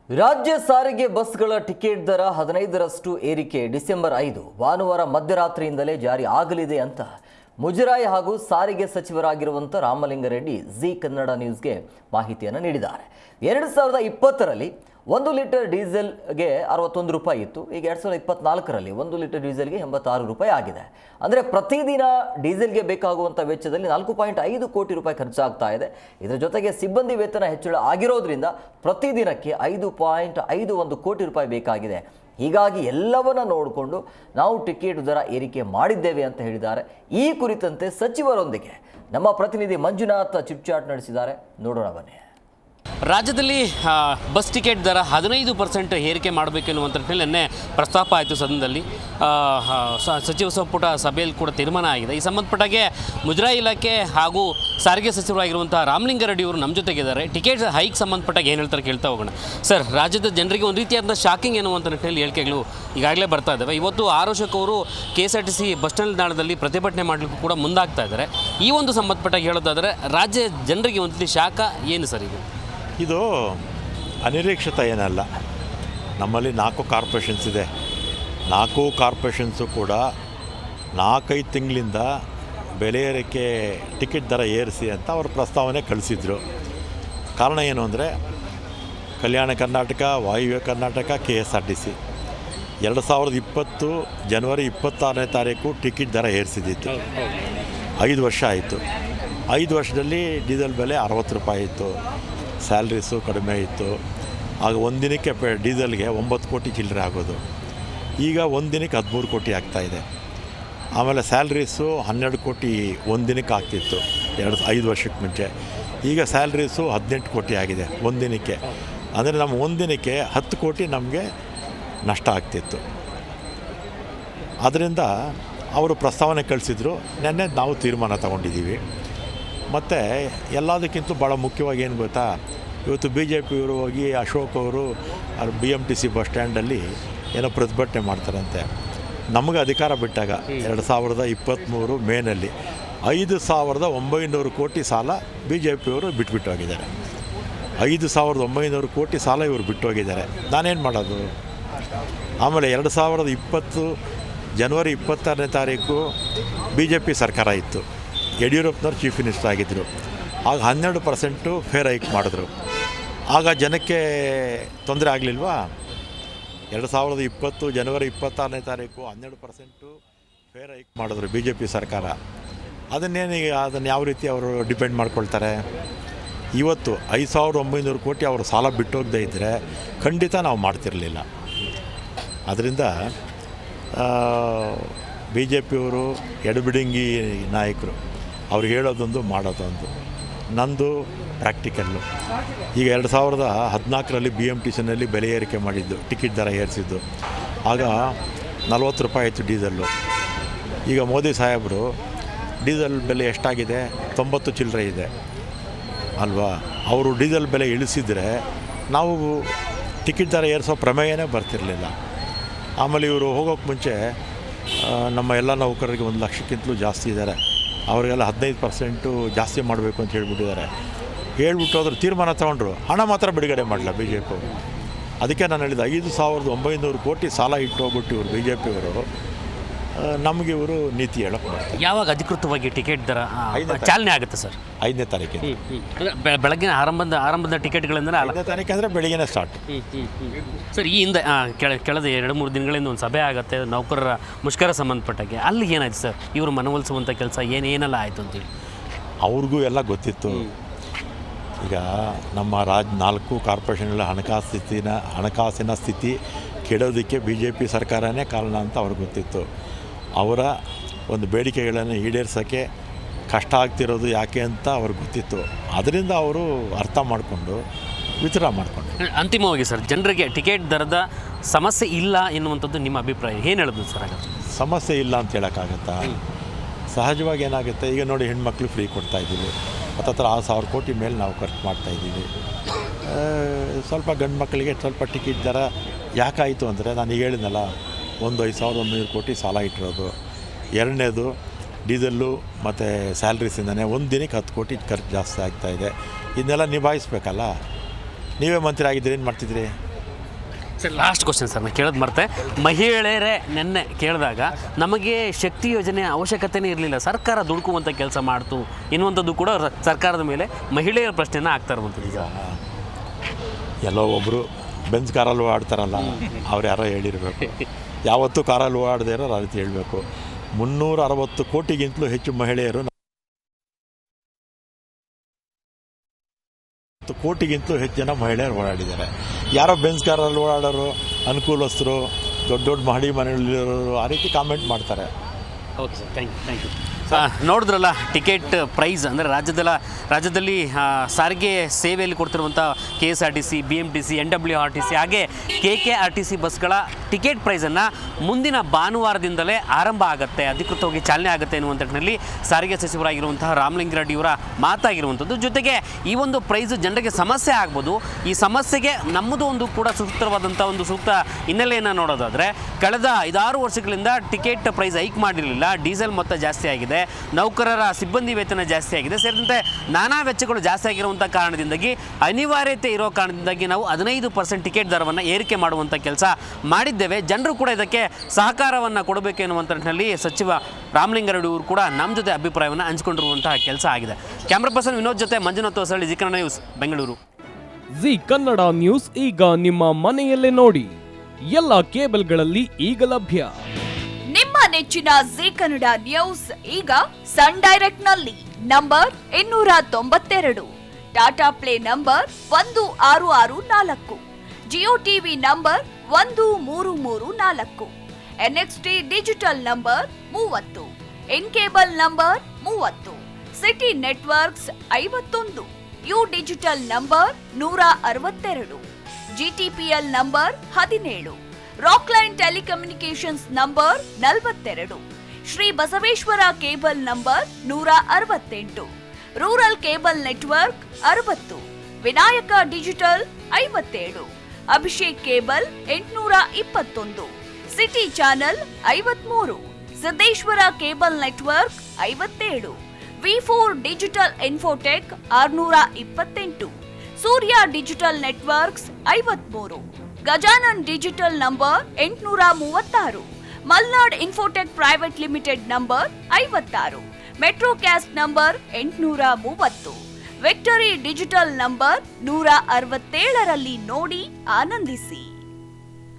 ರಾಜ್ಯ ಸಾರಿಗೆ ಬಸ್ಗಳ ಟಿಕೆಟ್ ದರ 15ರಷ್ಟು ಏರಿಕೆ ಡಿಸೆಂಬರ್ 5 ಭಾನುವಾರ ಮಧ್ಯರಾತ್ರಿಯಿಂದಲೇ ಜಾರಿ ಆಗಲಿದೆ ಅಂತ ಮುಜರಾಯಿ ಹಾಗೂ ಸಾರಿಗೆ ಸಚಿವರಾಗಿರುವಂಥ ರಾಮಲಿಂಗಾರೆಡ್ಡಿ ಜಿ ಕನ್ನಡ ನ್ಯೂಸ್ಗೆ ಮಾಹಿತಿಯನ್ನು ನೀಡಿದ್ದಾರೆ. 2020ರಲ್ಲಿ 1 ಲೀಟರ್ ಡೀಸೆಲ್ಗೆ 61 ರೂಪಾಯಿ ಇತ್ತು. ಈಗ 2024ರಲ್ಲಿ 1 ಲೀಟರ್ ಡೀಸೆಲ್ಗೆ 86 ರೂಪಾಯಿ ಆಗಿದೆ. ಅಂದರೆ ಪ್ರತಿದಿನ ಡೀಸೆಲ್ಗೆ ಬೇಕಾಗುವಂಥ ವೆಚ್ಚದಲ್ಲಿ 4.5 ಕೋಟಿ ರೂಪಾಯಿ ಖರ್ಚಾಗ್ತಾ ಇದೆ. ಇದರ ಜೊತೆಗೆ ಸಿಬ್ಬಂದಿ ವೇತನ ಹೆಚ್ಚಳ ಆಗಿರೋದ್ರಿಂದ ಪ್ರತಿದಿನಕ್ಕೆ 5.51 ಕೋಟಿ ರೂಪಾಯಿ ಬೇಕಾಗಿದೆ. ಹೀಗಾಗಿ ಎಲ್ಲವನ್ನ ನೋಡಿಕೊಂಡು ನಾವು ಟಿಕೆಟ್ ದರ ಏರಿಕೆ ಮಾಡಿದ್ದೇವೆ ಅಂತ ಹೇಳಿದ್ದಾರೆ. ಈ ಕುರಿತಂತೆ ಸಚಿವರೊಂದಿಗೆ ನಮ್ಮ ಪ್ರತಿನಿಧಿ ಮಂಜುನಾಥ್ ಚಿಟ್ಚಾಟ್ ನಡೆಸಿದ್ದಾರೆ. ನೋಡೋಣ ಬನ್ನಿ. ರಾಜ್ಯದಲ್ಲಿ ಬಸ್ ಟಿಕೆಟ್ ದರ 15% ಏರಿಕೆ ಮಾಡಬೇಕೆನ್ನುವಂಥ ನಿಟ್ಟಿನಲ್ಲಿ ಪ್ರಸ್ತಾಪ ಆಯಿತು ಸದನದಲ್ಲಿ. ಸಚಿವ ಸಂಪುಟ ಸಭೆಯಲ್ಲಿ ಕೂಡ ತೀರ್ಮಾನ ಆಗಿದೆ. ಈ ಸಂಬಂಧಪಟ್ಟಾಗೆ ಮುಜರಾಯಿ ಇಲಾಖೆ ಹಾಗೂ ಸಾರಿಗೆ ಸಚಿವರಾಗಿರುವಂಥ ರಾಮಲಿಂಗಾರೆಡ್ಡಿ ಅವರು ನಮ್ಮ ಜೊತೆಗಿದ್ದಾರೆ. ಟಿಕೆಟ್ ಹೈಕ್ ಸಂಬಂಧಪಟ್ಟಾಗ ಏನು ಹೇಳ್ತಾರೆ ಕೇಳ್ತಾ ಹೋಗೋಣ. ಸರ್, ರಾಜ್ಯದ ಜನರಿಗೆ ಒಂದು ರೀತಿಯಾದ ಶಾಕಿಂಗ್ ಎನ್ನುವಂಥ ನಿಟ್ಟಿನಲ್ಲಿ ಹೇಳಿಕೆಗಳು ಈಗಾಗಲೇ ಬರ್ತಾ ಇದ್ದಾವೆ. ಇವತ್ತು ಆರೋಶಕ್ ಅವರು KSRTC ಬಸ್ ನಿಲ್ದಾಣದಲ್ಲಿ ಪ್ರತಿಭಟನೆ ಮಾಡಲಿಕ್ಕೂ ಕೂಡ ಮುಂದಾಗ್ತಾ ಇದ್ದಾರೆ. ಈ ಒಂದು ಸಂಬಂಧಪಟ್ಟಾಗ ಹೇಳೋದಾದರೆ ರಾಜ್ಯ ಜನರಿಗೆ ಒಂದು ರೀತಿ ಶಾಖ ಏನು ಸರ್ ಇದು ಅನಿರೀಕ್ಷಿತ ಏನಲ್ಲ. ನಮ್ಮಲ್ಲಿ 4 ಕಾರ್ಪೊರೇಷನ್ಸ್ ಇದೆ. 4 ಕಾರ್ಪೊರೇಷನ್ಸು ಕೂಡ 4-5 ತಿಂಗಳಿಂದ ಬೆಲೆ ಏರಿಕೆ ಟಿಕೆಟ್ ದರ ಏರಿಸಿ ಅಂತ ಅವರು ಪ್ರಸ್ತಾವನೆ ಕಳಿಸಿದರು. ಕಾರಣ ಏನು ಅಂದರೆ ಕಲ್ಯಾಣ ಕರ್ನಾಟಕ, ವಾಯುವ್ಯ ಕರ್ನಾಟಕ, KSRTC 2020 ಜನವರಿ 26ನೇ ತಾರೀಕು ಟಿಕೆಟ್ ದರ ಏರಿಸಿದ್ದಿತ್ತು. 5 ವರ್ಷ ಆಯಿತು. 5 ವರ್ಷದಲ್ಲಿ ಡೀಸೆಲ್ ಬೆಲೆ 60 ರೂಪಾಯಿ ಇತ್ತು. ಸ್ಯಾಲ್ರೀಸು ಕಡಿಮೆ ಇತ್ತು. ಆಗ ಒಂದು ದಿನಕ್ಕೆ ಡೀಸೆಲ್ಗೆ 9 ಕೋಟಿ ಚಿಲ್ಲರೆ ಆಗೋದು. ಈಗ ಒಂದು ದಿನಕ್ಕೆ 13 ಕೋಟಿ ಆಗ್ತಾಯಿದೆ. ಆಮೇಲೆ ಸ್ಯಾಲ್ರೀಸು 12 ಕೋಟಿ ಒಂದು ದಿನಕ್ಕೆ ಆಗ್ತಿತ್ತು 5 ವರ್ಷಕ್ಕೆ ಮುಂಚೆ. ಈಗ ಸ್ಯಾಲ್ರೀಸು 18 ಕೋಟಿ ಆಗಿದೆ ಒಂದು ದಿನಕ್ಕೆ. ಅಂದರೆ ನಮ್ಮ ಒಂದು ದಿನಕ್ಕೆ 10 ಕೋಟಿ ನಮಗೆ ನಷ್ಟ ಆಗ್ತಿತ್ತು. ಅದರಿಂದ ಅವರು ಪ್ರಸ್ತಾವನೆ ಕಳಿಸಿದ್ರು. ನೆನ್ನೆ ನಾವು ತೀರ್ಮಾನ ತಗೊಂಡಿದ್ದೀವಿ. ಮತ್ತು ಎಲ್ಲದಕ್ಕಿಂತ ಭಾಳ ಮುಖ್ಯವಾಗಿ ಏನು ಗೊತ್ತಾ, ಇವತ್ತು BJP ಯವರು ಹೋಗಿ ಅಶೋಕ್ ಅವರು BMTC ಬಸ್ ಸ್ಟ್ಯಾಂಡಲ್ಲಿ ಏನೋ ಪ್ರತಿಭಟನೆ ಮಾಡ್ತಾರಂತೆ. ನಮಗೆ ಅಧಿಕಾರ ಬಿಟ್ಟಾಗ 2023 ಮೇನಲ್ಲಿ 5,900 ಕೋಟಿ ಸಾಲ BJP ಯವರು ಬಿಟ್ಬಿಟ್ಟು ಹೋಗಿದ್ದಾರೆ. 5,900 ಕೋಟಿ ಸಾಲ ಇವರು ಬಿಟ್ಟು ಹೋಗಿದ್ದಾರೆ. ನಾನೇನು ಮಾಡೋದು? ಆಮೇಲೆ 2020 ಜನವರಿ 26ನೇ ತಾರೀಕು BJP ಸರ್ಕಾರ ಇತ್ತು. ಯಡಿಯೂರಪ್ಪನವ್ರು ಚೀಫ್ ಮಿನಿಸ್ಟರ್ ಆಗಿದ್ದರು. ಆಗ 12% ಫೇರ್ ಹೈಕ್ ಮಾಡಿದ್ರು. ಆಗ ಜನಕ್ಕೆ ತೊಂದರೆ ಆಗಲಿಲ್ವಾ? 2020 ಜನವರಿ 26ನೇ ತಾರೀಕು 12% ಫೇರ್ ಹೈಕ್ ಮಾಡಿದ್ರು BJP ಸರ್ಕಾರ. ಅದನ್ನು ಯಾವ ರೀತಿ ಅವರು ಡಿಪೆಂಡ್ ಮಾಡ್ಕೊಳ್ತಾರೆ? ಇವತ್ತು 5,900 ಕೋಟಿ ಅವರು ಸಾಲ ಬಿಟ್ಟೋಗದೇ ಇದ್ದರೆ ಖಂಡಿತ ನಾವು ಮಾಡ್ತಿರಲಿಲ್ಲ. ಅದರಿಂದ BJP ಯವರು ಎಡಬಿಡಂಗಿ ನಾಯಕರು. ಅವ್ರು ಹೇಳೋದೊಂದು ಮಾಡೋದೊಂದು. ನಂದು ಪ್ರಾಕ್ಟಿಕಲ್ಲು. ಈಗ 2014ರಲ್ಲಿ BMTCನಲ್ಲಿ ಬೆಲೆ ಏರಿಕೆ ಮಾಡಿದ್ದು, ಟಿಕೆಟ್ ದರ ಏರಿಸಿದ್ದು. ಆಗ 40 ರೂಪಾಯಿ ಆಯಿತು ಡೀಸೆಲ್ಲು. ಈಗ ಮೋದಿ ಸಾಹೇಬರು ಡೀಸೆಲ್ ಬೆಲೆ ಎಷ್ಟಾಗಿದೆ? 90 ಚಿಲ್ಲರೆ ಇದೆ ಅಲ್ವಾ? ಅವರು ಡೀಸೆಲ್ ಬೆಲೆ ಇಳಿಸಿದರೆ ನಾವು ಟಿಕೆಟ್ ದರ ಏರಿಸೋ ಪ್ರಮೇಯನೇ ಬರ್ತಿರಲಿಲ್ಲ. ಆಮೇಲೆ ಇವರು ಹೋಗೋಕ್ಕೆ ಮುಂಚೆ ನಮ್ಮ ಎಲ್ಲ ನೌಕರರಿಗೆ 1 ಲಕ್ಷಕ್ಕಿಂತಲೂ ಜಾಸ್ತಿ ಇದ್ದಾರೆ. ಅವರಿಗೆಲ್ಲ 15% ಜಾಸ್ತಿ ಮಾಡಬೇಕು ಅಂತ ಹೇಳ್ಬಿಟ್ಟಿದ್ದಾರೆ. ಹೇಳ್ಬಿಟ್ಟು ಹೋದ್ರೆ ತೀರ್ಮಾನ ತೊಗೊಂಡ್ರು. ಹಣ ಮಾತ್ರ ಬಿಡುಗಡೆ ಮಾಡಲ್ಲ BJP ಅವರು. ಅದಕ್ಕೆ ನಾನು ಹೇಳಿದೆ 5,900 ಕೋಟಿ ಸಾಲ ಇಟ್ಟು ಹೋಗ್ಬಿಟ್ಟು ಇವರು BJP ಅವರು ನಮಗೆ ಇವರು ನೀತಿ ಹೇಳಕ್ಕೆ ಬರ್ತಾರೆ. ಯಾವಾಗ ಅಧಿಕೃತವಾಗಿ ಟಿಕೆಟ್ ದರ ಚಾಲನೆ ಆಗುತ್ತೆ ಸರ್? 5ನೇ ತಾರೀಕಿಗೆ. ಬೆಳಗ್ಗಿನ ಆರಂಭದ ಟಿಕೆಟ್ಗಳಿಂದ 5ನೇ ತಾರೀಕು ಅಂದರೆ ಬೆಳಗ್ಗೆನೇ ಸ್ಟಾರ್ಟ್. ಸರ್, ಈ ಹಿಂದೆ ಕಳೆದ 2-3 ದಿನಗಳಿಂದ ಒಂದು ಸಭೆ ಆಗುತ್ತೆ ನೌಕರರ ಮುಷ್ಕರ ಸಂಬಂಧಪಟ್ಟಾಗೆ. ಅಲ್ಲಿ ಏನಾಯ್ತು ಸರ್? ಇವರು ಮನವೊಲಿಸುವಂಥ ಕೆಲಸ ಏನೆಲ್ಲ ಆಯಿತು ಅಂತೇಳಿ ಅವ್ರಿಗೂ ಎಲ್ಲ ಗೊತ್ತಿತ್ತು. ಈಗ ನಮ್ಮ 4 ಕಾರ್ಪೊರೇಷನ್ಗಳ ಹಣಕಾಸಿನ ಸ್ಥಿತಿ ಕೆಡೋದಕ್ಕೆ BJP ಸರ್ಕಾರನೇ ಕಾರಣ ಅಂತ ಅವ್ರಿಗೆ ಗೊತ್ತಿತ್ತು. ಅವರ ಒಂದು ಬೇಡಿಕೆಗಳನ್ನು ಈಡೇರಿಸೋಕ್ಕೆ ಕಷ್ಟ ಆಗ್ತಿರೋದು ಯಾಕೆ ಅಂತ ಅವ್ರಿಗೆ ಗೊತ್ತಿತ್ತು. ಅದರಿಂದ ಅವರು ಅರ್ಥ ಮಾಡಿಕೊಂಡು ವಿತ್ಡ್ರಾ ಮಾಡಿಕೊಂಡು. ಅಂತಿಮವಾಗಿ ಸರ್, ಜನರಿಗೆ ಟಿಕೆಟ್ ದರದ ಸಮಸ್ಯೆ ಇಲ್ಲ ಎನ್ನುವಂಥದ್ದು ನಿಮ್ಮ ಅಭಿಪ್ರಾಯ ಏನು ಹೇಳೋದು ಸರ್? ಹಾಗಾದ್ರೆ ಸಮಸ್ಯೆ ಇಲ್ಲ ಅಂತ ಹೇಳೋಕ್ಕಾಗತ್ತಾ? ಸಹಜವಾಗಿ ಏನಾಗುತ್ತೆ, ಈಗ ನೋಡಿ ಹೆಣ್ಮಕ್ಳು ಫ್ರೀ ಕೊಡ್ತಾಯಿದ್ದೀವಿ. 6,000 ಕೋಟಿ ಮೇಲೆ ನಾವು ಖರ್ಚು ಮಾಡ್ತಾಯಿದ್ದೀವಿ. ಸ್ವಲ್ಪ ಗಂಡು ಮಕ್ಕಳಿಗೆ ಸ್ವಲ್ಪ ಟಿಕೆಟ್ ದರ ಯಾಕಾಯಿತು ಅಂದರೆ ನಾನು ಈಗ ಹೇಳಿದ್ನಲ್ಲ, 5,900 ಕೋಟಿ ಸಾಲ ಇಟ್ಟಿರೋದು. ಎರಡನೇದು ಡೀಸೆಲ್ಲು ಮತ್ತು ಸ್ಯಾಲ್ರೀಸಿಂದನೇ ಒಂದು ದಿನಕ್ಕೆ 10 ಕೋಟಿ ಖರ್ಚು ಜಾಸ್ತಿ ಆಗ್ತಾಯಿದೆ. ಇದನ್ನೆಲ್ಲ ನಿಭಾಯಿಸ್ಬೇಕಲ್ಲ. ನೀವೇ ಮಂತ್ರಿ ಆಗಿದ್ದೀರಿ, ಏನು ಮಾಡ್ತಿದ್ರಿ? ಸರ್ ಲಾಸ್ಟ್ ಕ್ವಶನ್ ಸರ್ ನಾನು ಕೇಳೋದು ಮರ್ತೆ. ಮಹಿಳೆಯರೇ ನೆನ್ನೆ ಕೇಳಿದಾಗ ನಮಗೆ ಶಕ್ತಿ ಯೋಜನೆ ಅವಶ್ಯಕತೆನೇ ಇರಲಿಲ್ಲ, ಸರ್ಕಾರ ದುಡ್ಕುವಂಥ ಕೆಲಸ ಮಾಡ್ತು ಎನ್ನುವಂಥದ್ದು ಕೂಡ ಸರ್ಕಾರದ ಮೇಲೆ ಮಹಿಳೆಯರ ಪ್ರಶ್ನೆನ ಆಗ್ತಾ ಇರುವಂಥದ್ದು. ಈಗ ಎಲ್ಲೋ ಒಬ್ಬರು ಬೆಂಚ್ ಕಾರಲ್ಲಿ ಓಡಾಡ್ತಾರಲ್ಲ, ಅವ್ರು ಯಾರೋ ಹೇಳಿರಬೇಕು. ಯಾವತ್ತೂ ಕಾರಲ್ಲಿ ಓಡಾಡದೇ ಇರೋ ಆ ರೀತಿ ಹೇಳಬೇಕು. 360 ಕೋಟಿಗಿಂತಲೂ ಹೆಚ್ಚು ಮಹಿಳೆಯರು, ಕೋಟಿಗಿಂತಲೂ ಹೆಚ್ಚು ಜನ ಮಹಿಳೆಯರು ಓಡಾಡಿದ್ದಾರೆ. ಯಾರೋ ಬೆಂಚ್ ಕಾರಲ್ಲಿ ಓಡಾಡೋರು, ಅನುಕೂಲಸ್ಥರು, ದೊಡ್ಡ ದೊಡ್ಡ ಮಹಡಿ ಮನೆಯಲ್ಲಿರೋರು ಆ ರೀತಿ ಕಾಮೆಂಟ್ ಮಾಡ್ತಾರೆ. Okay sir, thank you. ನೋಡಿದ್ರಲ್ಲ ಟಿಕೆಟ್ ಪ್ರೈಸ್ ಅಂದರೆ ರಾಜ್ಯದಲ್ಲಿ ಸಾರಿಗೆ ಸೇವೆಯಲ್ಲಿ ಕೊಡ್ತಿರುವಂಥ KSRTC, BMTC, NWRTC ಹಾಗೆ KKRTC ಬಸ್ಗಳ ಟಿಕೆಟ್ ಪ್ರೈಸನ್ನು ಮುಂದಿನ ಭಾನುವಾರದಿಂದಲೇ ಆರಂಭ ಆಗುತ್ತೆ, ಅಧಿಕೃತವಾಗಿ ಚಾಲನೆ ಆಗುತ್ತೆ ಎನ್ನುವಂಥ ನಿಟ್ಟಿನಲ್ಲಿ ಸಾರಿಗೆ ಸಚಿವರಾಗಿರುವಂತಹ ರಾಮಲಿಂಗಾರೆಡ್ಡಿಯವರ ಮಾತಾಗಿರುವಂಥದ್ದು. ಜೊತೆಗೆ ಈ ಒಂದು ಪ್ರೈಸ್ ಜನರಿಗೆ ಸಮಸ್ಯೆ ಆಗ್ಬೋದು. ಈ ಸಮಸ್ಯೆಗೆ ನಮ್ಮದು ಒಂದು ಕೂಡ ಸೂಕ್ತವಾದಂಥ ಒಂದು ಸೂಕ್ತ ಹಿನ್ನೆಲೆಯನ್ನು ನೋಡೋದಾದರೆ, ಕಳೆದ 5-6 ವರ್ಷಗಳಿಂದ ಟಿಕೆಟ್ ಪ್ರೈಸ್ ಹೈಕ್ ಮಾಡಿರಲಿಲ್ಲ. ಡೀಸೆಲ್ ಮೊತ್ತ ಜಾಸ್ತಿ ಆಗಿದೆ, ನೌಕರರ ಸಿಬ್ಬಂದಿ ವೇತನ ಜಾಸ್ತಿ ಆಗಿದೆ, ಸೇರಿದಂತೆ ನಾನಾ ವೆಚ್ಚಗಳು ಜಾಸ್ತಿ ಆಗಿರುವಂಥ ಕಾರಣದಿಂದಾಗಿ, ಅನಿವಾರ್ಯತೆ ಇರೋ ಕಾರಣದಿಂದಾಗಿ ನಾವು 15% ಟಿಕೆಟ್ ದರವನ್ನು ಏರಿಕೆ ಮಾಡುವಂಥ ಕೆಲಸ ಮಾಡಿದ್ದೇವೆ. ಜನರು ಕೂಡ ಇದಕ್ಕೆ ಸಹಕಾರವನ್ನು ಕೊಡಬೇಕು ಎನ್ನುವಂಥ ನಿಟ್ಟಿನಲ್ಲಿ ಸಚಿವ ರಾಮಲಿಂಗಾರೆಡ್ಡಿ ಅವರು ಕೂಡ ನಮ್ಮ ಜೊತೆ ಅಭಿಪ್ರಾಯವನ್ನು ಹಂಚಿಕೊಂಡಿರುವಂತಹ ಕೆಲಸ ಆಗಿದೆ. ಕ್ಯಾಮ್ರಾ ಪರ್ಸನ್ ವಿನೋದ್ ಜೊತೆ ಮಂಜುನಾಥ್ ಹೊಸಳ್ಳಿ, ಜಿ ಕನ್ನಡ ನ್ಯೂಸ್, ಬೆಂಗಳೂರು. ಜಿ ಕನ್ನಡ ನ್ಯೂಸ್ ಈಗ ನಿಮ್ಮ ಮನೆಯಲ್ಲೇ ನೋಡಿ, ಎಲ್ಲ ಕೇಬಲ್ಗಳಲ್ಲಿ ಈಗ ಲಭ್ಯ. ನಿಮ್ಮ ನೆಚ್ಚಿನ ಜಿ ಕನ್ನಡ ನ್ಯೂಸ್ ಈಗ ಸನ್ ಡೈರೆಕ್ಟ್ ನಲ್ಲಿ number 292, Tata play number 1664, Jio TV number 1334, NXT digital number 30, in cable number 30, city networks 51, U digital number 162, GTPL number 17, Rockline telecommunications number 42, Shri Basaveshwara cable number 168, rural cable network 60, Vinayaka digital 57, Abhishek cable 821, city channel 53, Siddeshwara cable network 57, V4 digital Infotech 628, Surya digital networks 53, Gajanan digital number 836, Malnad infotech private limited number 56, Metrocast number 830, victory digital number 167ರಲ್ಲಿ ನೋಡಿ ಆನಂದಿಸಿ.